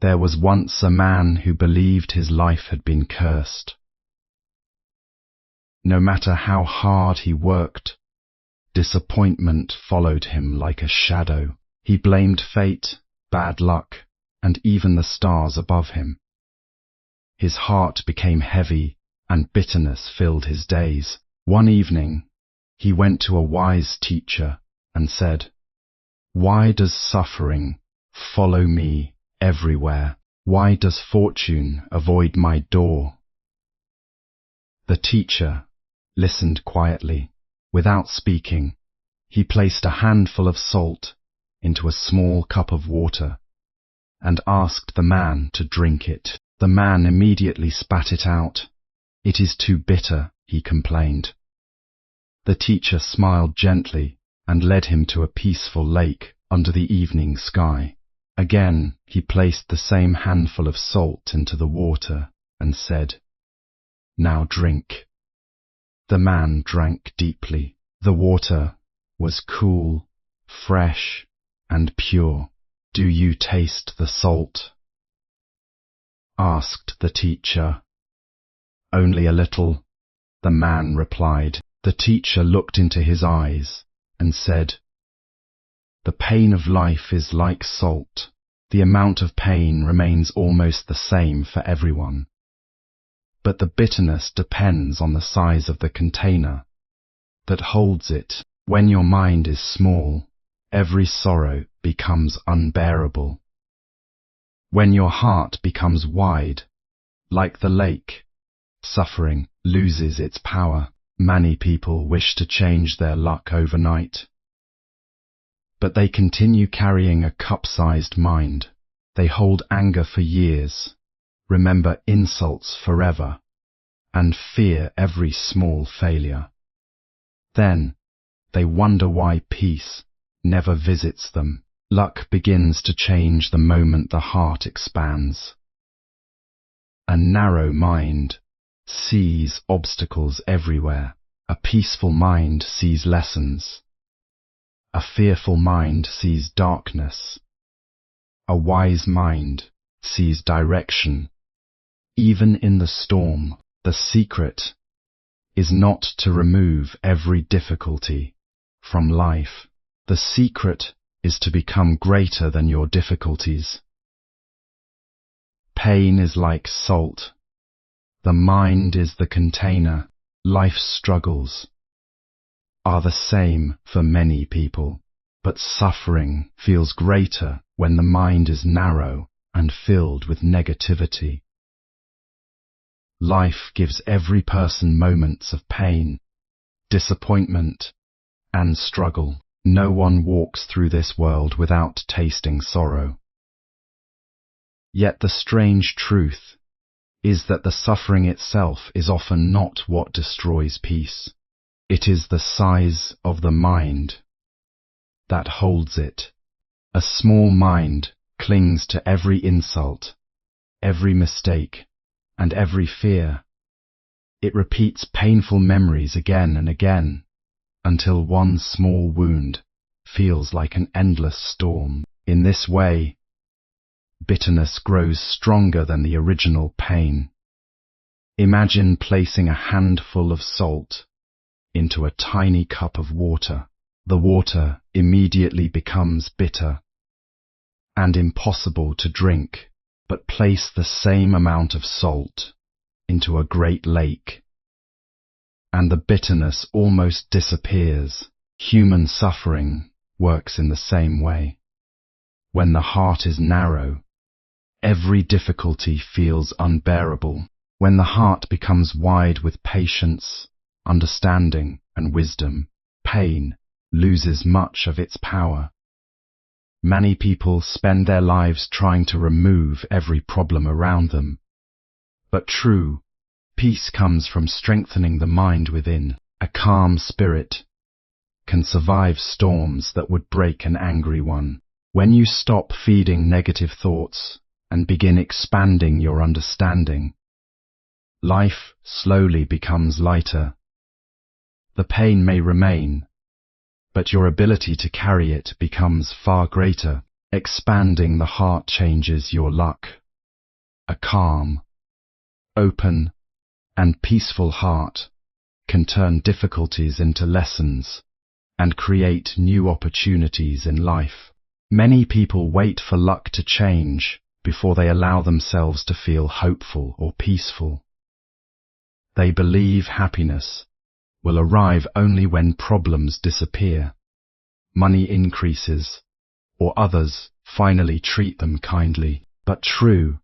There was once a man who believed his life had been cursed. No matter how hard he worked, disappointment followed him like a shadow. He blamed fate, bad luck, and even the stars above him. His heart became heavy, and bitterness filled his days. One evening, he went to a wise teacher and said, "Why does suffering follow me everywhere? Why does fortune avoid my door?" The teacher listened quietly. Without speaking, he placed a handful of salt into a small cup of water and asked the man to drink it. The man immediately spat it out. "It is too bitter," he complained. The teacher smiled gently and led him to a peaceful lake under the evening sky. Again, he placed the same handful of salt into the water and said, "Now drink." The man drank deeply. The water was cool, fresh, and pure. "Do you taste the salt?" asked the teacher. "Only a little," the man replied. The teacher looked into his eyes and said, "The pain of life is like salt. The amount of pain remains almost the same for everyone. But the bitterness depends on the size of the container that holds it. When your mind is small, every sorrow becomes unbearable. When your heart becomes wide, like the lake, suffering loses its power." Many people wish to change their luck overnight, but they continue carrying a cup-sized mind. They hold anger for years, remember insults forever, and fear every small failure. Then they wonder why peace never visits them. Luck begins to change the moment the heart expands. A narrow mind sees obstacles everywhere. A peaceful mind sees lessons. A fearful mind sees darkness. A wise mind sees direction. Even in the storm, the secret is not to remove every difficulty from life. The secret is to become greater than your difficulties. Pain is like salt. The mind is the container. Life's struggles are the same for many people, but suffering feels greater when the mind is narrow and filled with negativity. Life gives every person moments of pain, disappointment, and struggle. No one walks through this world without tasting sorrow. Yet the strange truth is that the suffering itself is often not what destroys peace. It is the size of the mind that holds it. A small mind clings to every insult, every mistake, and every fear. It repeats painful memories again and again, until one small wound feels like an endless storm. In this way, bitterness grows stronger than the original pain. Imagine placing a handful of salt into a tiny cup of water. The water immediately becomes bitter and impossible to drink, but place the same amount of salt into a great lake, and the bitterness almost disappears. Human suffering works in the same way. When the heart is narrow, every difficulty feels unbearable. When the heart becomes wide with patience, understanding, and wisdom, pain loses much of its power. Many people spend their lives trying to remove every problem around them. But true peace comes from strengthening the mind within. A calm spirit can survive storms that would break an angry one. When you stop feeding negative thoughts and begin expanding your understanding, life slowly becomes lighter. The pain may remain, but your ability to carry it becomes far greater. Expanding the heart changes your luck. A calm, open, and peaceful heart can turn difficulties into lessons and create new opportunities in life. Many people wait for luck to change before they allow themselves to feel hopeful or peaceful. They believe happiness will arrive only when problems disappear, money increases, or others finally treat them kindly. But true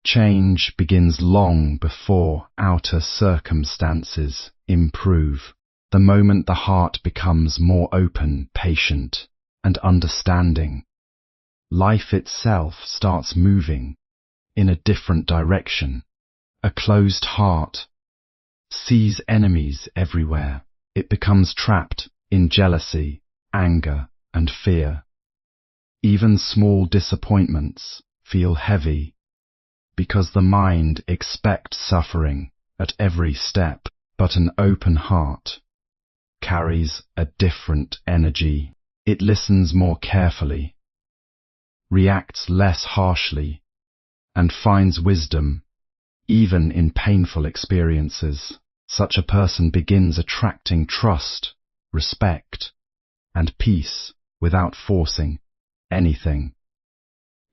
change begins long before outer circumstances improve. The moment the heart becomes more open, patient, and understanding, life itself starts moving in a different direction. A closed heart sees enemies everywhere. It becomes trapped in jealousy, anger, and fear. Even small disappointments feel heavy because the mind expects suffering at every step. But an open heart carries a different energy. It listens more carefully, reacts less harshly, and finds wisdom even in painful experiences. Such a person begins attracting trust, respect, and peace without forcing anything.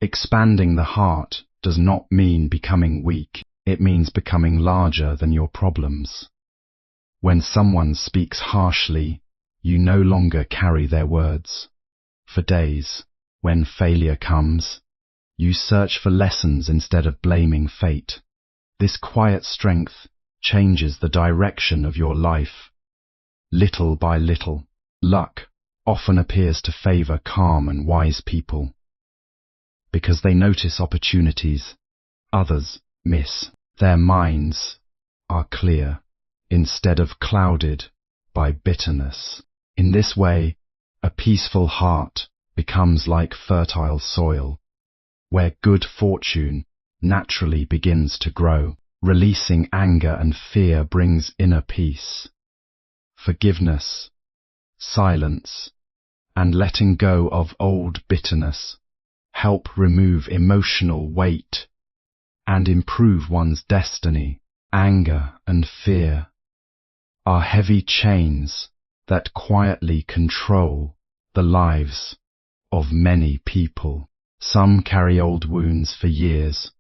Expanding the heart does not mean becoming weak. It means becoming larger than your problems. When someone speaks harshly, you no longer carry their words. For days, when failure comes, you search for lessons instead of blaming fate. This quiet strength changes the direction of your life. Little by little, luck often appears to favor calm and wise people, because they notice opportunities others miss. Their minds are clear instead of clouded by bitterness. In this way, a peaceful heart becomes like fertile soil, where good fortune naturally begins to grow. Releasing anger and fear brings inner peace. Forgiveness, silence, and letting go of old bitterness help remove emotional weight and improve one's destiny. Anger and fear are heavy chains that quietly control the lives of many people. Some carry old wounds for years,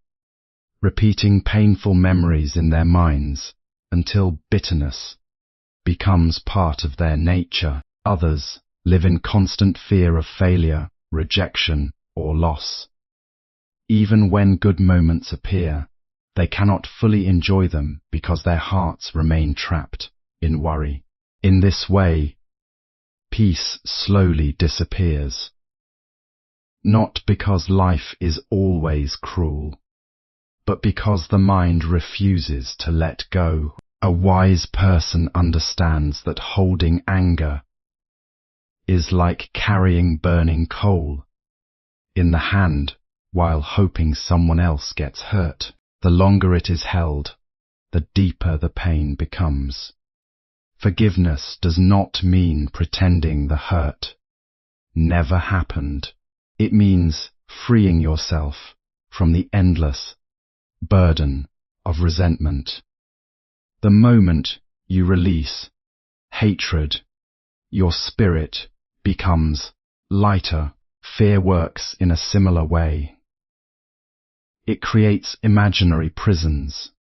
repeating painful memories in their minds until bitterness becomes part of their nature. Others live in constant fear of failure, rejection, or loss. Even when good moments appear, they cannot fully enjoy them because their hearts remain trapped in worry. In this way, peace slowly disappears. Not because life is always cruel, but because the mind refuses to let go. A wise person understands that holding anger is like carrying burning coal in the hand while hoping someone else gets hurt. The longer it is held, the deeper the pain becomes. Forgiveness does not mean pretending the hurt never happened. It means freeing yourself from the endless burden of resentment. The moment you release hatred, your spirit becomes lighter. Fear works in a similar way. It creates imaginary prisons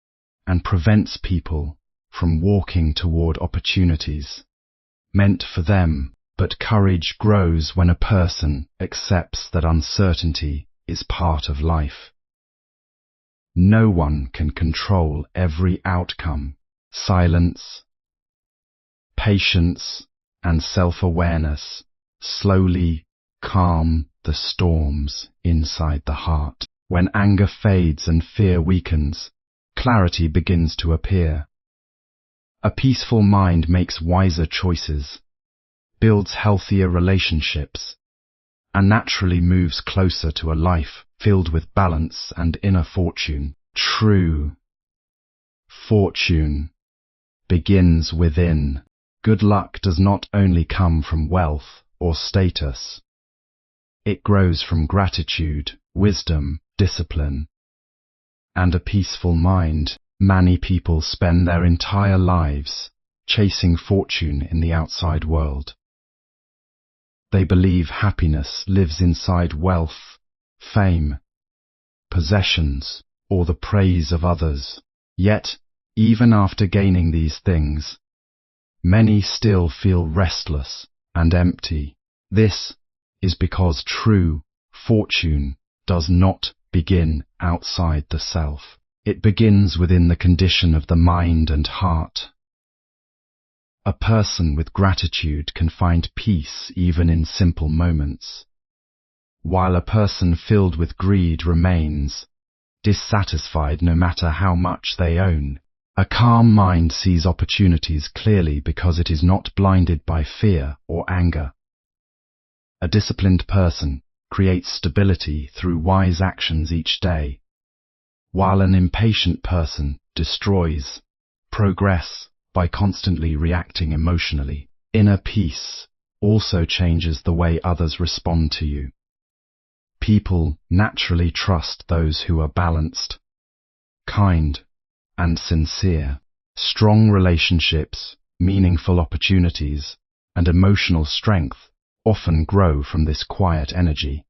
and prevents people from walking toward opportunities meant for them. But courage grows when a person accepts that uncertainty is part of life. No one can control every outcome. Silence, patience, and self-awareness slowly calm the storms inside the heart. When anger fades and fear weakens, clarity begins to appear. A peaceful mind makes wiser choices, builds healthier relationships, and naturally moves closer to a life filled with balance and inner fortune. True fortune begins within. Good luck does not only come from wealth or status. It grows from gratitude, wisdom, discipline, and a peaceful mind. Many people spend their entire lives chasing fortune in the outside world. They believe happiness lives inside wealth, fame, possessions, or the praise of others. Yet, even after gaining these things, many still feel restless and empty. This is because true fortune does not begin outside the self. It begins within the condition of the mind and heart. A person with gratitude can find peace even in simple moments, while a person filled with greed remains dissatisfied no matter how much they own. A calm mind sees opportunities clearly because it is not blinded by fear or anger. A disciplined person creates stability through wise actions each day, while an impatient person destroys progress by constantly reacting emotionally. Inner peace also changes the way others respond to you. People naturally trust those who are balanced, kind, and sincere. Strong relationships, meaningful opportunities, and emotional strength often grow from this quiet energy.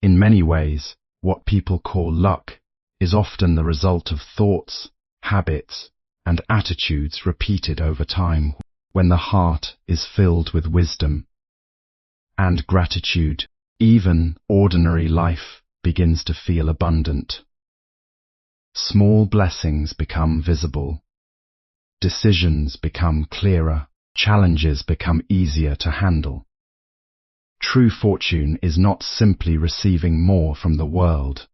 In many ways, what people call luck is often the result of thoughts, habits, and attitudes repeated over time. When the heart is filled with wisdom and gratitude, even ordinary life begins to feel abundant. Small blessings become visible. Decisions become clearer. Challenges become easier to handle. True fortune is not simply receiving more from the world.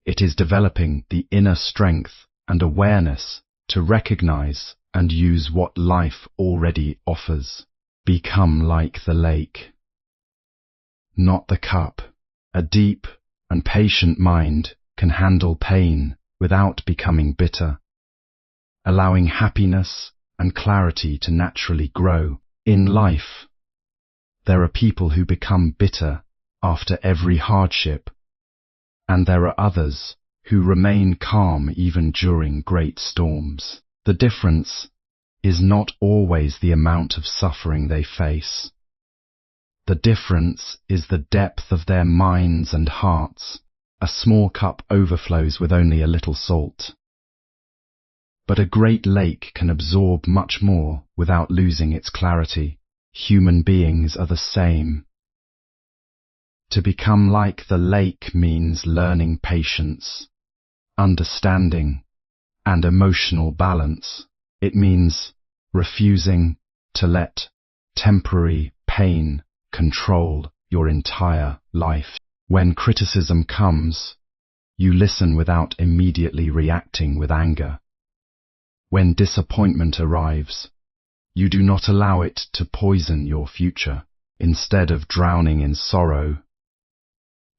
It is developing the inner strength and awareness to recognize and use what life already offers. Become like the lake, not the cup. A deep and patient mind can handle pain without becoming bitter, allowing happiness and clarity to naturally grow. In life, there are people who become bitter after every hardship, and there are others who remain calm even during great storms. The difference is not always the amount of suffering they face. The difference is the depth of their minds and hearts. A small cup overflows with only a little salt, but a great lake can absorb much more without losing its clarity. Human beings are the same. To become like the lake means learning patience, understanding, and emotional balance. It means refusing to let temporary pain control your entire life. When criticism comes, you listen without immediately reacting with anger. When disappointment arrives, you do not allow it to poison your future. Instead of drowning in sorrow,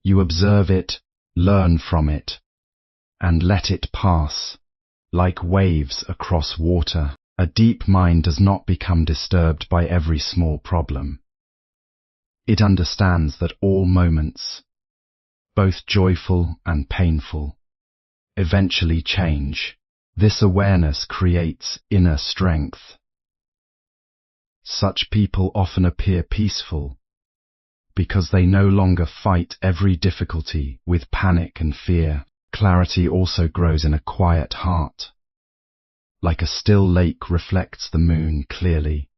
you observe it, learn from it, and let it pass, like waves across water. A deep mind does not become disturbed by every small problem. It understands that all moments, both joyful and painful, eventually change. This awareness creates inner strength. Such people often appear peaceful because they no longer fight every difficulty with panic and fear. Clarity also grows in a quiet heart. Like a still lake reflects the moon clearly.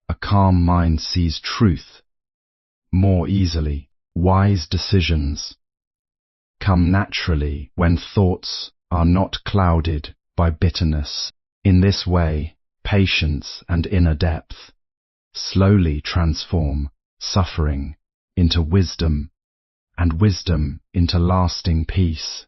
A calm mind sees truth more easily. Wise decisions come naturally when thoughts are not clouded by bitterness. In this way, patience and inner depth slowly transform suffering into wisdom, and wisdom into lasting peace.